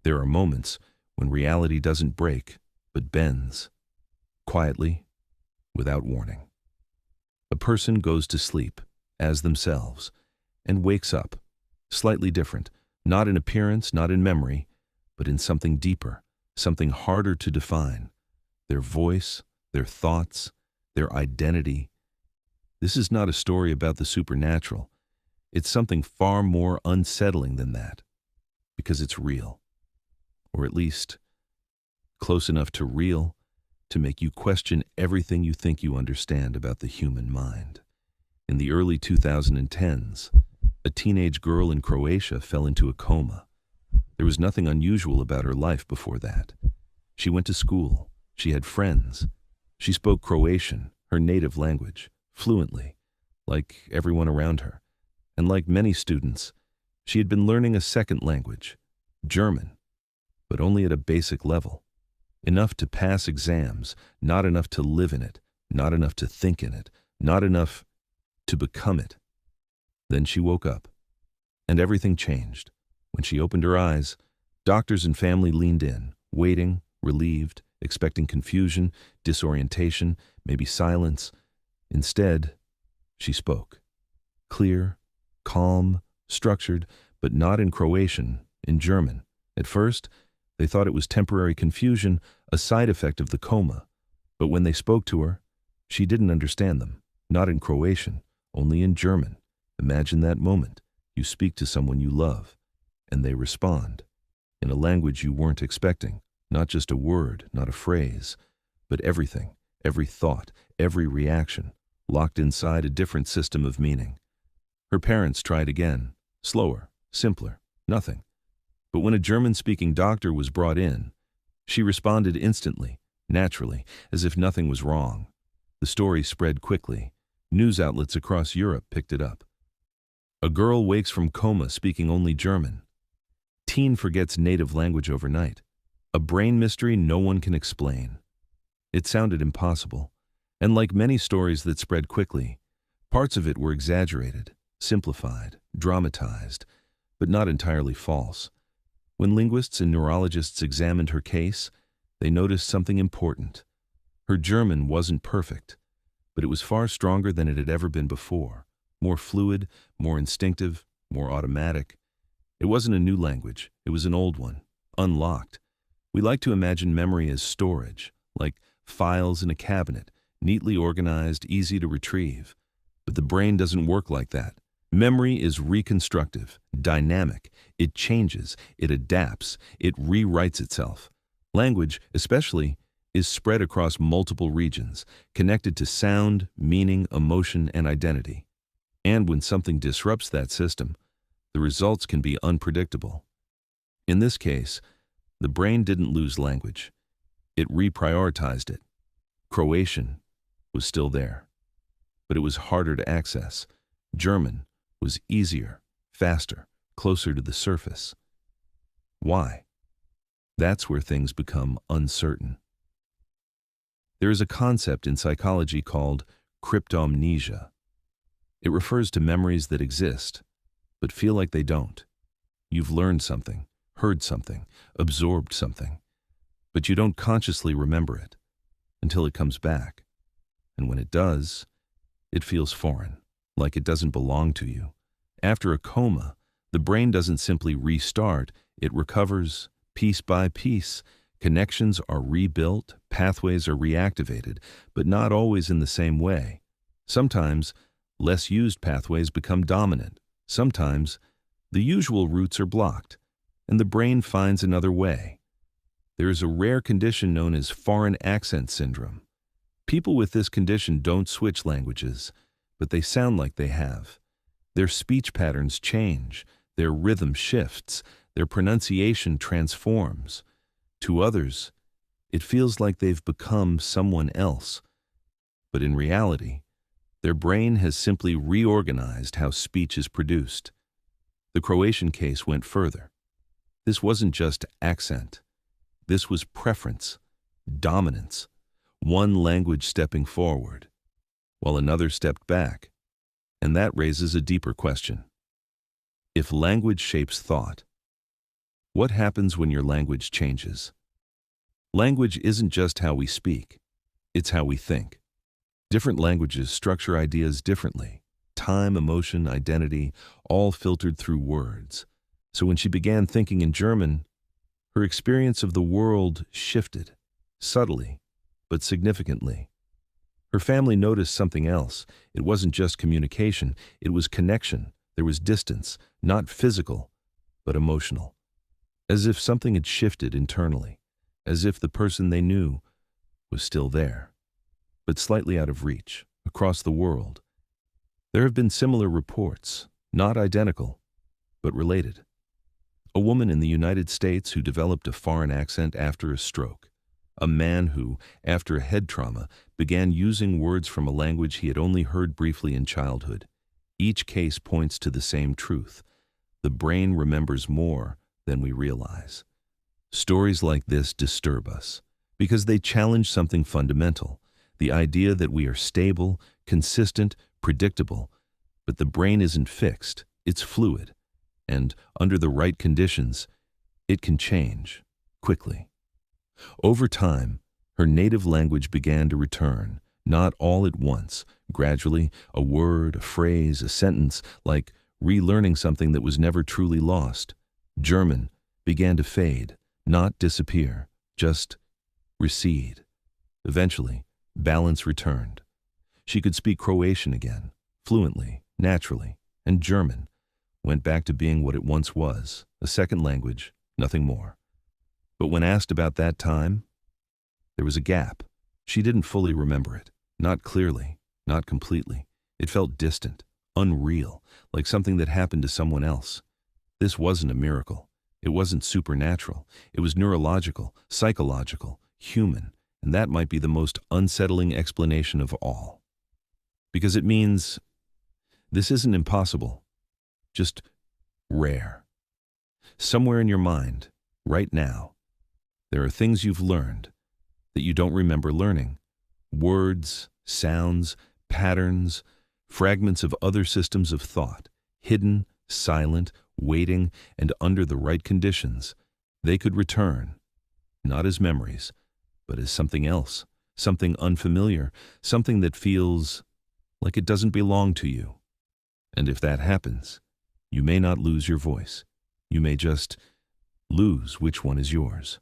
There are moments when reality doesn't break, but bends, quietly, without warning. A person goes to sleep, as themselves, and wakes up, slightly different, not in appearance, not in memory, but in something deeper, something harder to define. Their voice, their thoughts, their identity. This is not a story about the supernatural. It's something far more unsettling than that, because it's real. Or at least, close enough to real to make you question everything you think you understand about the human mind. In the early 2010s, a teenage girl in Croatia fell into a coma. There was nothing unusual about her life before that. She went to school. She had friends. She spoke Croatian, her native language, fluently, like everyone around her. And like many students, she had been learning a second language, German, but only at a basic level. Enough to pass exams, not enough to live in it, not enough to think in it, not enough to become it. Then she woke up, and everything changed. When she opened her eyes, doctors and family leaned in, waiting, relieved, expecting confusion, disorientation, maybe silence. Instead, she spoke. Clear, calm, structured, but not in Croatian, in German. At first, they thought it was temporary confusion, a side effect of the coma. But when they spoke to her, she didn't understand them, not in Croatian, only in German. Imagine that moment. You speak to someone you love, and they respond, in a language you weren't expecting, not just a word, not a phrase, but everything, every thought, every reaction, locked inside a different system of meaning. Her parents tried again, slower, simpler, nothing. But when a German-speaking doctor was brought in, she responded instantly, naturally, as if nothing was wrong. The story spread quickly. News outlets across Europe picked it up. A girl wakes from coma speaking only German. Teen forgets native language overnight. A brain mystery no one can explain. It sounded impossible, and like many stories that spread quickly, parts of it were exaggerated, simplified, dramatized, but not entirely false. When linguists and neurologists examined her case, they noticed something important. Her German wasn't perfect, but it was far stronger than it had ever been before. More fluid, more instinctive, more automatic. It wasn't a new language, it was an old one, unlocked. We like to imagine memory as storage, like files in a cabinet, neatly organized, easy to retrieve. But the brain doesn't work like that. Memory is reconstructive, dynamic. It changes, it adapts, it rewrites itself. Language, especially, is spread across multiple regions, connected to sound, meaning, emotion, and identity. And when something disrupts that system, the results can be unpredictable. In this case, the brain didn't lose language. It reprioritized it. Croatian was still there, but it was harder to access. German was easier, faster, closer to the surface. Why? That's where things become uncertain. There is a concept in psychology called cryptomnesia. It refers to memories that exist, but feel like they don't. You've learned something, heard something, absorbed something, but you don't consciously remember it until it comes back. And when it does, it feels foreign, like it doesn't belong to you. After a coma, the brain doesn't simply restart, it recovers piece by piece. Connections are rebuilt, pathways are reactivated, but not always in the same way. Sometimes, less used pathways become dominant. Sometimes, the usual routes are blocked, and the brain finds another way. There is a rare condition known as foreign accent syndrome. People with this condition don't switch languages, but they sound like they have. Their speech patterns change, their rhythm shifts, their pronunciation transforms. To others, it feels like they've become someone else. But in reality, their brain has simply reorganized how speech is produced. The Croatian case went further. This wasn't just accent. This was preference, dominance, one language stepping forward, while another stepped back. And that raises a deeper question. If language shapes thought, What happens when your language changes? Language isn't just how we speak, it's how we think. Different languages structure ideas differently. Time, emotion, identity, all filtered through words. So when she began thinking in German, her experience of the world shifted, subtly, but significantly. Her family noticed something else. It wasn't just communication, it was connection. There was distance, not physical, but emotional. As if something had shifted internally, as if the person they knew was still there, but slightly out of reach, across the world. There have been similar reports, not identical, but related. A woman in the United States who developed a foreign accent after a stroke. A man who, after a head trauma, began using words from a language he had only heard briefly in childhood. Each case points to the same truth. The brain remembers more than we realize. Stories like this disturb us because they challenge something fundamental, the idea that we are stable, consistent, predictable. But the brain isn't fixed, it's fluid. And under the right conditions, it can change quickly. Over time, her native language began to return, not all at once, gradually, a word, a phrase, a sentence, like relearning something that was never truly lost. German began to fade, not disappear, just recede. Eventually, balance returned. She could speak Croatian again, fluently, naturally, and German went back to being what it once was, a second language, nothing more. But when asked about that time, there was a gap. She didn't fully remember it, not clearly, not completely. It felt distant, unreal, like something that happened to someone else. This wasn't a miracle. It wasn't supernatural. It was neurological, psychological, human, and that might be the most unsettling explanation of all. Because it means this isn't impossible, just rare. Somewhere in your mind, right now, there are things you've learned that you don't remember learning. Words, sounds, patterns, fragments of other systems of thought, hidden, silent, waiting, and under the right conditions. They could return, not as memories, but as something else, something unfamiliar, something that feels like it doesn't belong to you. And if that happens, you may not lose your voice. You may just lose which one is yours.